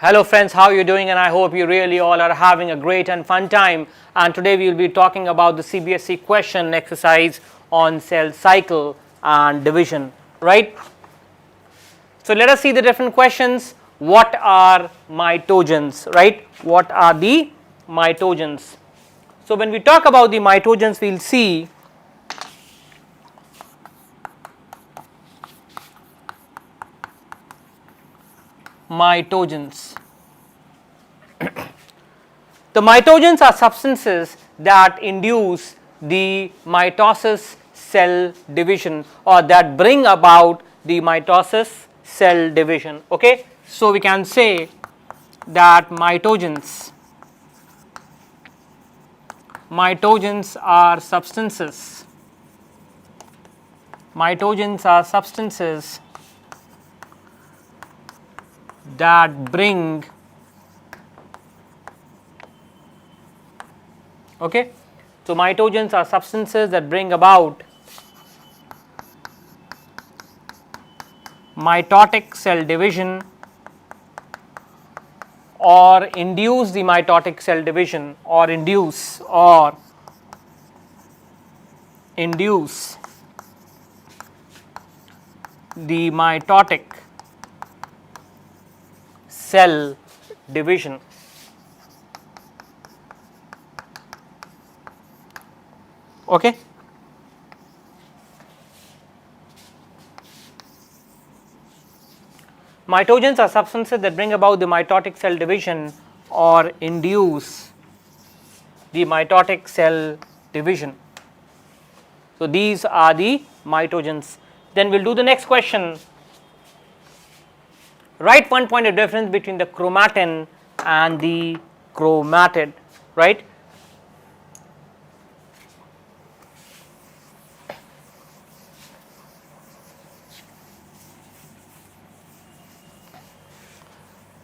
Hello friends, how are you doing? And I hope you really all are having a great and fun time. And today we will be talking about the CBSE question exercise on cell cycle and division, right? So let us see the different questions. What are mitogens, right? What are the mitogens? So when we talk about the mitogens, we will see mitogens. The mitogens are substances that induce the mitosis cell division or that bring about the mitosis cell division. Okay? So we can say that mitogens are substances that bring okay. So mitogens are substances that bring about mitotic cell division or induce the mitotic cell division or induce the mitotic cell division. Okay. Mitogens are substances that bring about the mitotic cell division or induce the mitotic cell division. So these are the mitogens. Then we'll do the next question. Write one point of difference between the chromatin and the chromatid, right?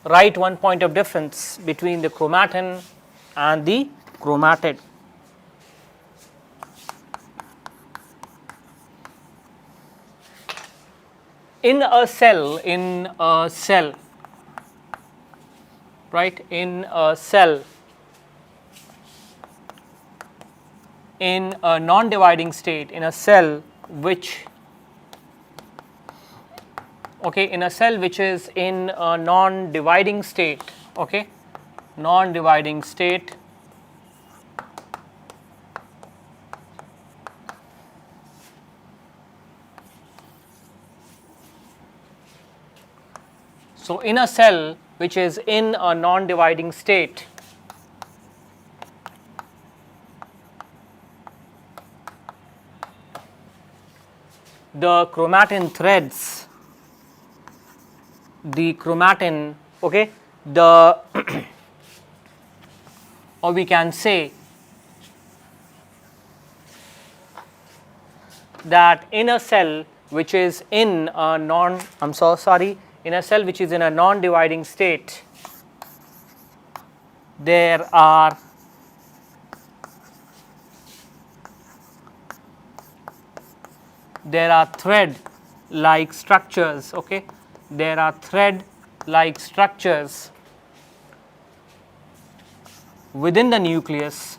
Write one point of difference between the chromatin and the chromatid. In a cell, right, in a cell, in a non-dividing state, in a cell which in a cell which is in a non-dividing state, non-dividing state, so in a cell which is in a non-dividing state, the chromatin threads, the chromatin, or we can say that in a cell which is in a in a cell which is in a non-dividing state, there are thread-like structures, there are thread-like structures within the nucleus,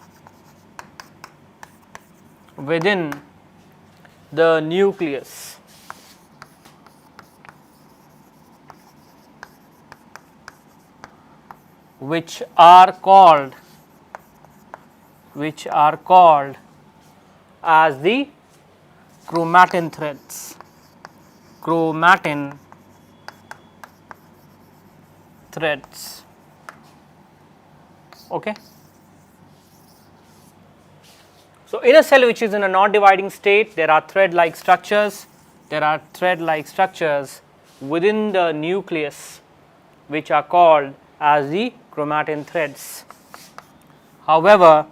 which are called as the chromatin threads. Okay. So in a cell which is in a non-dividing state, there are thread-like structures. Within the nucleus which are called as the chromatin threads. However,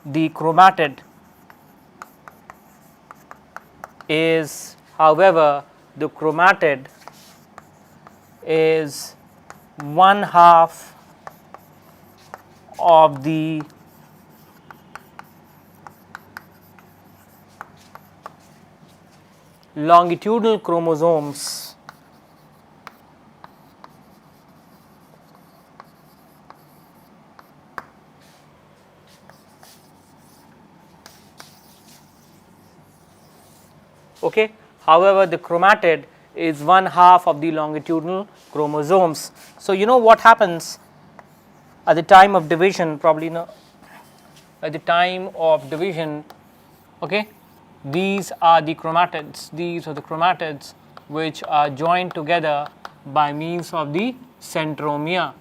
the chromatid is one half of the longitudinal chromosomes okay. However, the chromatid is 1/2 of the longitudinal chromosomes. So, you know what happens at the time of division, probably at the time of division, okay, these are the chromatids, these are the chromatids which are joined together by means of the centromere,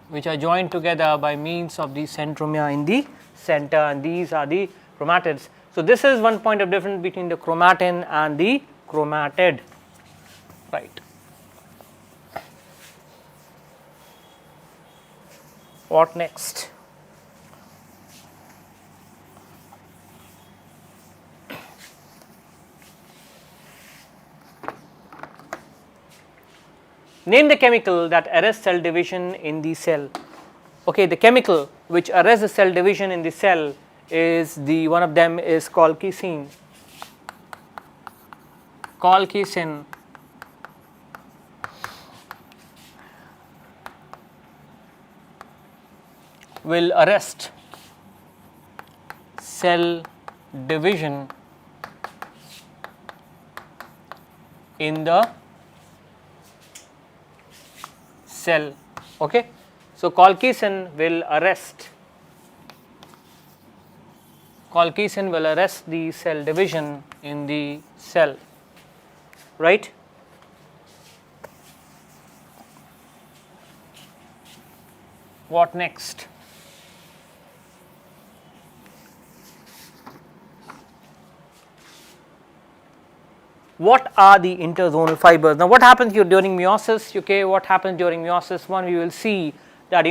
which are joined together by means of the centromere in the center, and these are the chromatids. So, this is one point of difference between the chromatin and the chromatid, right. What next? Name the chemical that arrests cell division in the cell. Okay, the chemical which arrests the cell division in the cell is one of them is colchicine. Colchicine will arrest cell division in the cell, okay. So, colchicine will arrest the cell division in the cell, right. What next? What are the interzonal fibers? Now, what happens here during meiosis? Okay, what happens during meiosis? One, we will see that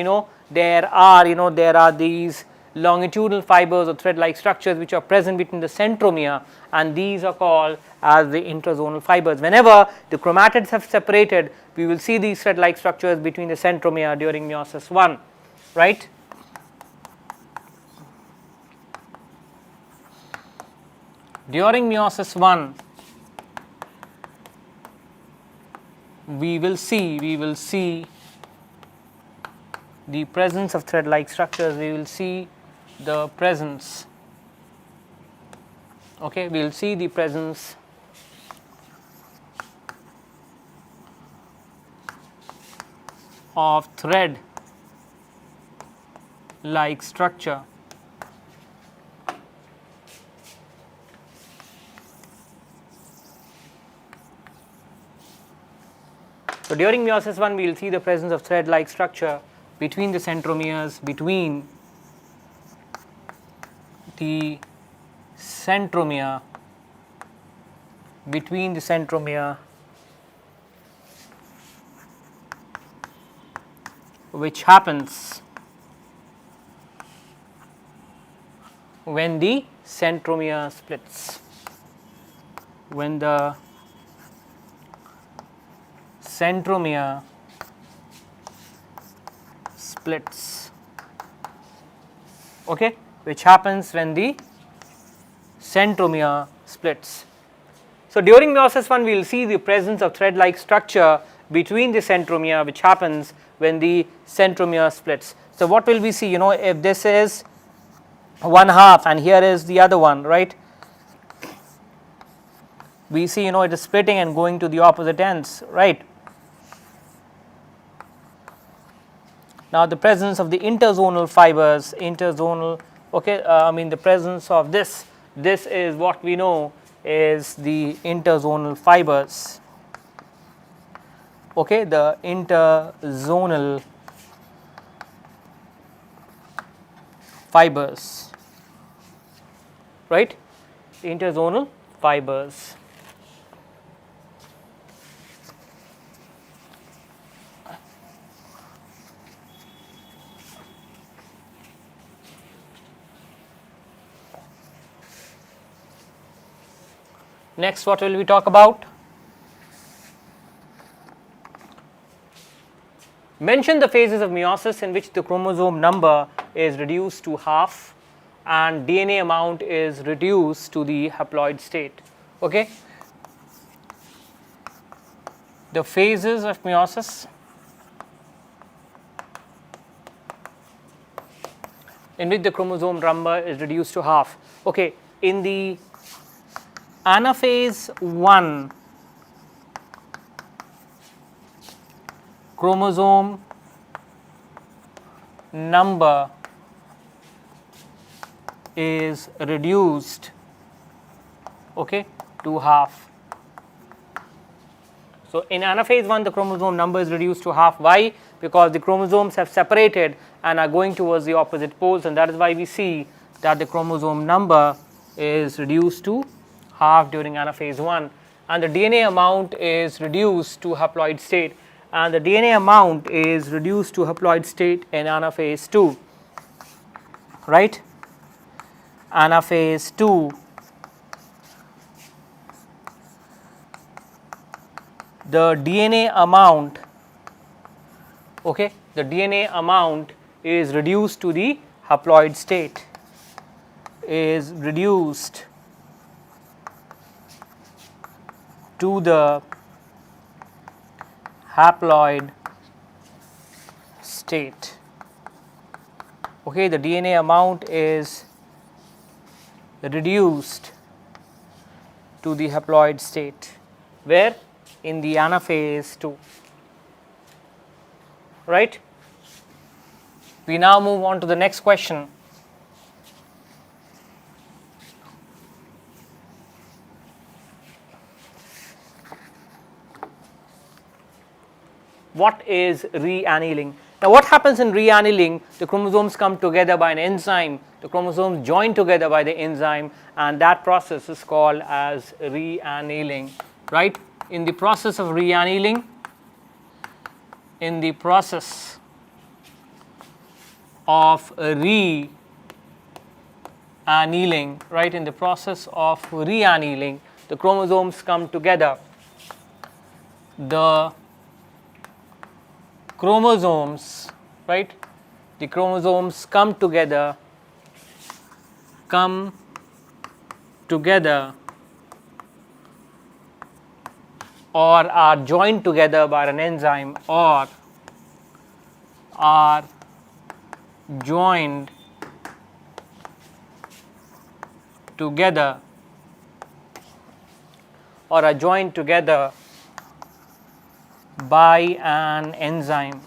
there are these longitudinal fibers or thread-like structures which are present between the centromere, and these are called as the interzonal fibers. Whenever the chromatids have separated, we will see these thread-like structures between the centromere during meiosis 1, right. During meiosis 1, we will see the presence of thread-like structures. We will see the presence, okay, we will see the presence of thread-like structure So, during meiosis 1, we will see the presence of thread-like structure between the centromeres, between the centromere, which happens when the centromere splits, when the centromere splits, okay, which happens when the centromere splits. So, during meiosis 1, we will see the presence of thread-like structure between the centromere, which happens when the centromere splits. So, what will we see? If this is 1/2 and here is the other one, right, we see it is splitting and going to the opposite ends, right. Now, the presence of the interzonal fibers, okay, the presence of this is what we know is the interzonal fibers, okay, the interzonal fibers, right, the interzonal fibers. Next, what will we talk about? Mention the phases of meiosis in which the chromosome number is reduced to 1/2 and DNA amount is reduced to the haploid state. Okay. The phases of meiosis in which the chromosome number is reduced to half. Okay, in the anaphase 1, chromosome number is reduced, okay, to half. So, in anaphase 1 the chromosome number is reduced to half. Why? Because the chromosomes have separated and are going towards the opposite poles, and that is why we see that the chromosome number is reduced to half during anaphase 1, and the DNA amount is reduced to haploid state, and the DNA amount is reduced to haploid state in anaphase 2, right. Anaphase 2, the DNA amount, okay, the DNA amount is reduced to the haploid state, is reduced to the haploid state. Okay, the DNA amount is reduced to the haploid state. Where? In the anaphase 2, right. We now move on to the next question. What is reannealing? Now, what happens in reannealing? The chromosomes come together by an enzyme, the chromosomes join together by the enzyme, and that process is called as reannealing, right. In the process of reannealing, in the process of reannealing, right, in the process of reannealing, the chromosomes come together. The chromosomes, right, the chromosomes come together or are joined together by an enzyme, or are joined together by an enzyme,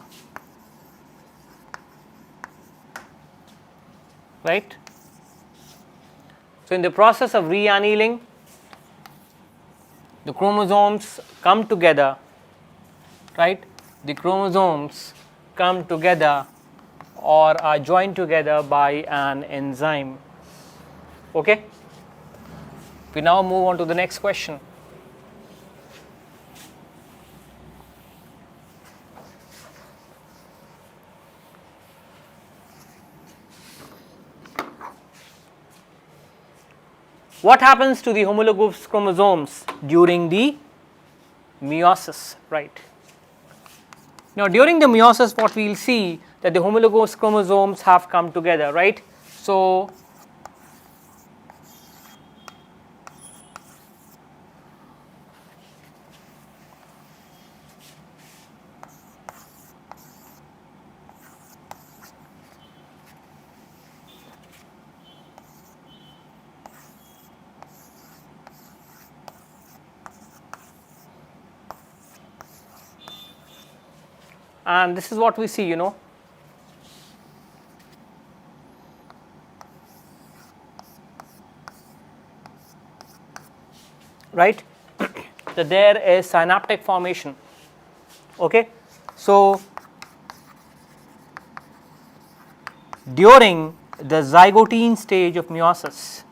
right. So, in the process of reannealing, the chromosomes come together, right, the chromosomes come together or are joined together by an enzyme. Okay. We now move on to the next question. What happens to the homologous chromosomes during the meiosis, right? Now, during the meiosis, what we will see that the homologous chromosomes have come together, right? So, and this is what we see, right, that there is synaptic formation. Okay. So, during the zygotine stage of meiosis,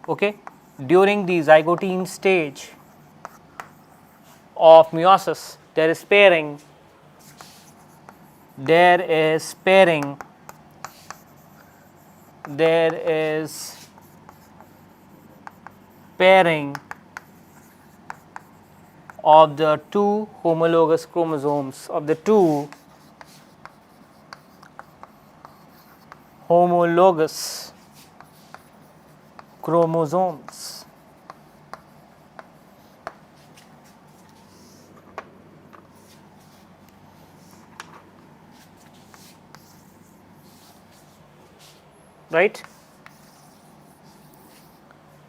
okay, during the zygotine stage of meiosis, there is pairing, there is pairing of the two homologous chromosomes, of the two homologous chromosomes. right.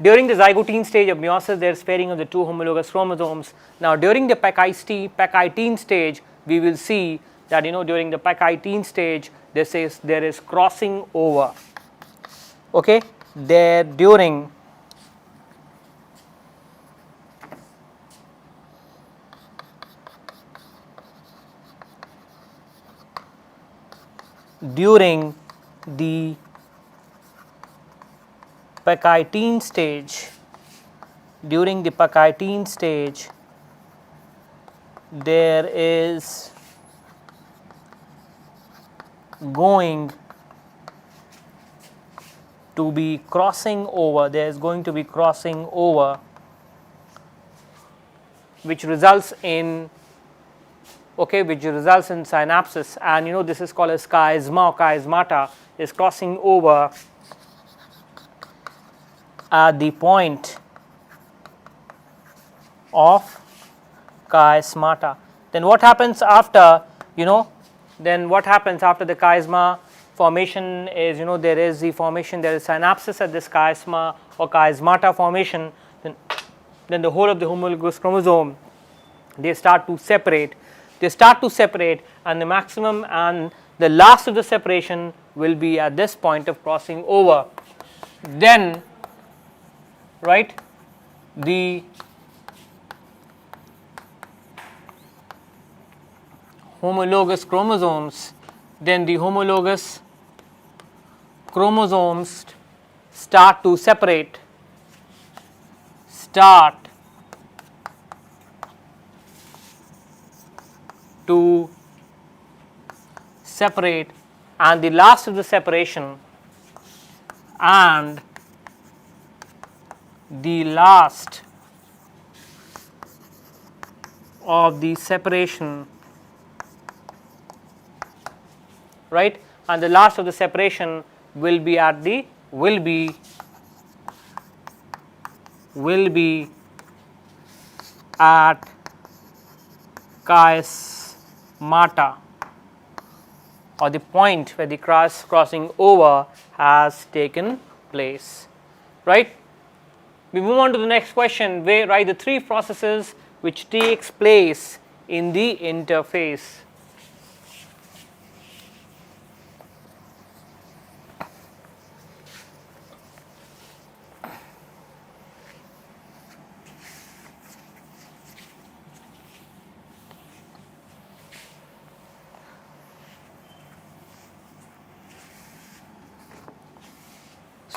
During the zygotine stage of meiosis, there is pairing of the two homologous chromosomes. Now, during the Pachytene stage, we will see that during the Pachytene stage, there is crossing over. Okay, there during the Pachytene stage, there is going to be crossing over, which results in synapses, and this is called as chiasma or chiasmata, is crossing over at the point of chiasmata. Then what happens after the chiasma formation is there is synapses at this chiasma or chiasmata formation. Then the whole of the homologous chromosome, they start to separate, and the maximum and the last of the separation will be at this point of crossing over. Then the homologous chromosomes start to separate, and the last of the separation will be at chiasmata, or the point where the crossing over has taken place, right. We move on to the next question, where write the three processes which takes place in the interphase.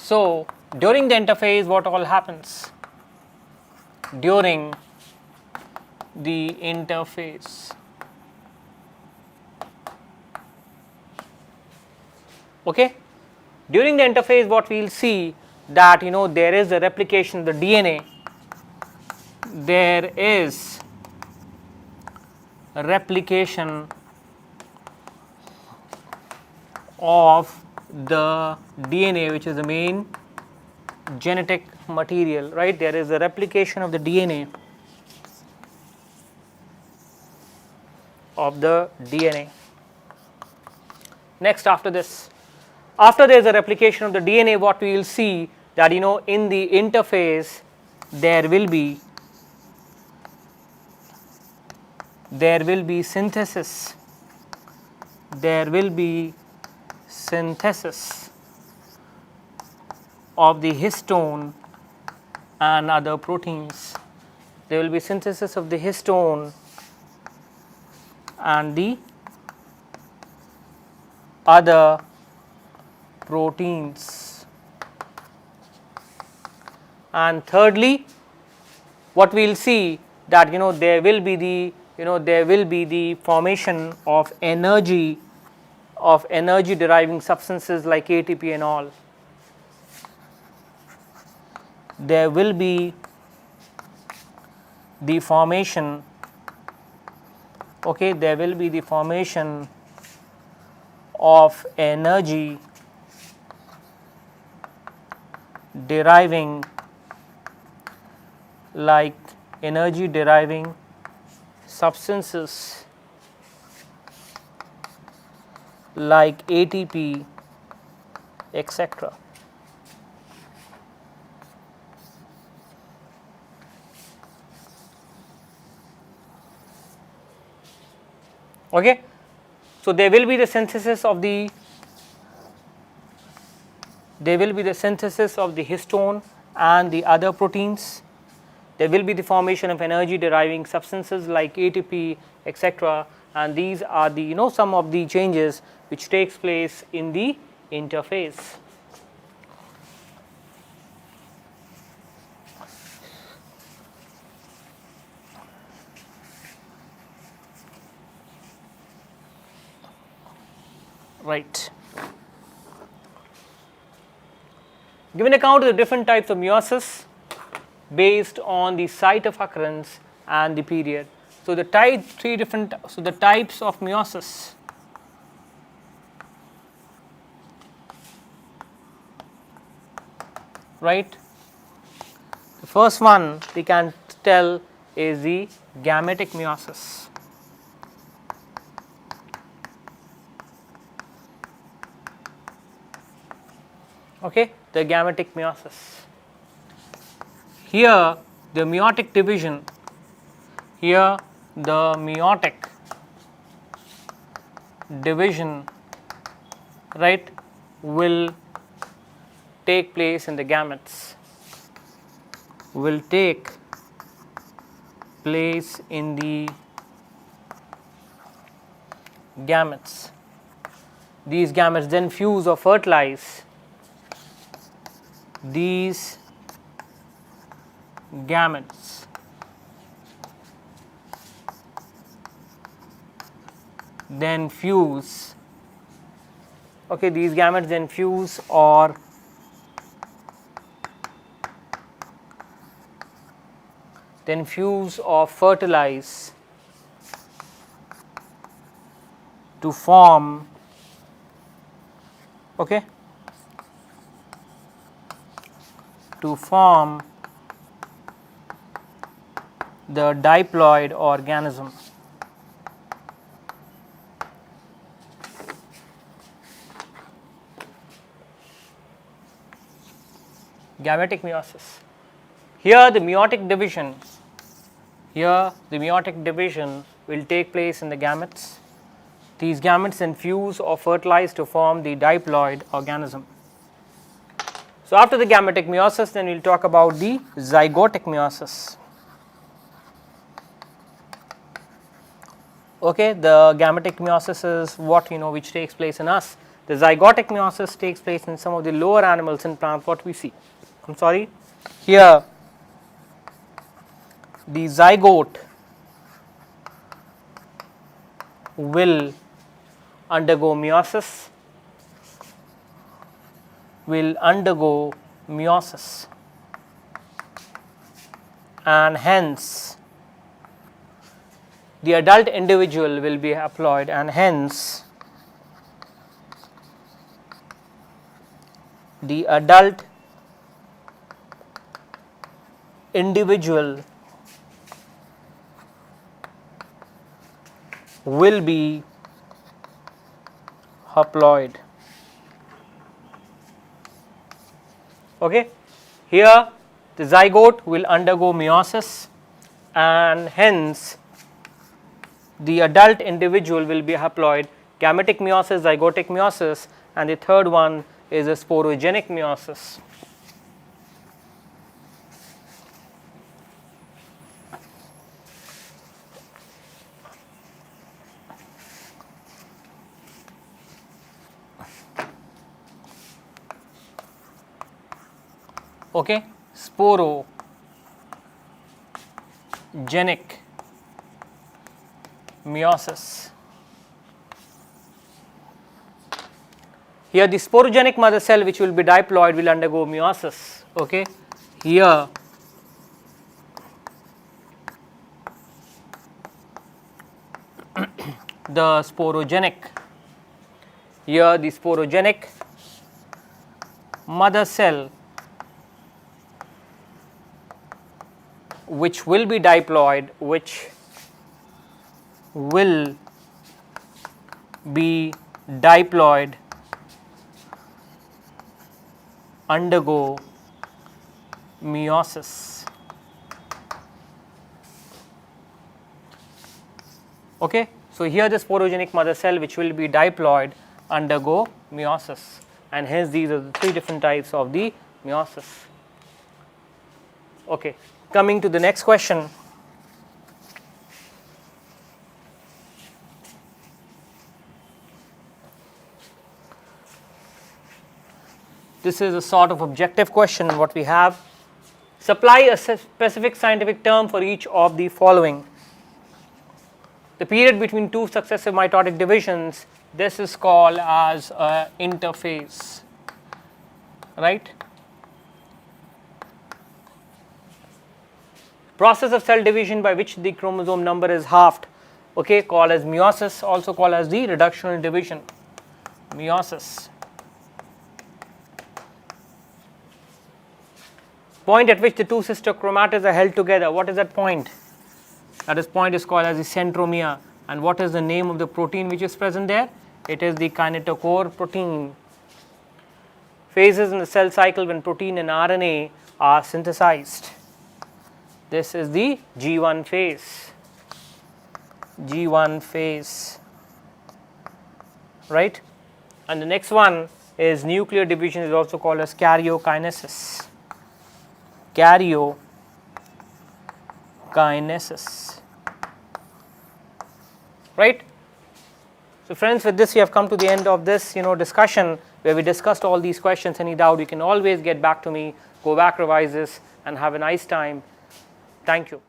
So, during the interphase, what all happens? During the interphase, during the interphase, what we will see that there is a replication of the DNA, there is a replication of the DNA, which is the main genetic material, right. There is a replication of the DNA Next, after there is a replication of the DNA, what we will see that in the interphase there will be synthesis of the histone and other proteins. There will be synthesis of the histone and the other proteins. And thirdly, what we will see that there will be the formation of energy deriving substances like ATP and all. There will be the formation of energy deriving substances like ATP etc. Okay. So, there will be the synthesis of the histone and the other proteins. There will be the formation of energy deriving substances like ATP, etc., and these are the some of the changes which takes place in the interphase. Right. Give an account of the different types of meiosis based on the site of occurrence and the period. So, the types of meiosis. Right. The first one we can tell is the gametic meiosis. Okay, the gametic meiosis. Here the meiotic division, right, will take place in the gametes, These gametes then fuse or fertilize. These gametes then fuse, okay, these gametes then fuse or fertilize to form, okay, the diploid organism. Gametic meiosis. Here the meiotic division will take place in the gametes. These gametes then fuse or fertilize to form the diploid organism. So, after the gametic meiosis, then we will talk about the zygotic meiosis. Okay, the gametic meiosis is what which takes place in us. The zygotic meiosis takes place in some of the lower animals and plants. What we see, here the zygote will undergo meiosis, and hence the adult individual will be haploid, and hence the adult individual will be haploid. Okay. Here the zygote will undergo meiosis, and hence the adult individual will be haploid. Gametic meiosis, zygotic meiosis, and the third one is a sporogenic meiosis. Okay, sporogenic meiosis. Here the sporogenic mother cell, which will be diploid, will undergo meiosis. Okay, here the sporogenic mother cell, which will be diploid, undergo meiosis. Okay. So, here this sporogenic mother cell which will be diploid undergo meiosis, and hence these are the 3 different types of the meiosis. Okay. Coming to the next question. This is a sort of objective question what we have. Supply a specific scientific term for each of the following. The period between 2 successive mitotic divisions, this is called as a interphase, right. Process of cell division by which the chromosome number is halved, okay, called as meiosis, also called as the reductional division, meiosis. Point at which the 2 sister chromatids are held together, what is that point? That point is called as the centromere. And what is the name of the protein which is present there? It is the kinetochore protein. Phases in the cell cycle when protein and RNA are synthesized. This is the G1 phase, G1 phase, right. And the next one is nuclear division, is also called as karyokinesis, karyokinesis, right. So, friends, with this we have come to the end of this discussion where we discussed all these questions. Any doubt you can always get back to me, go back, revise this, and have a nice time. Thank you.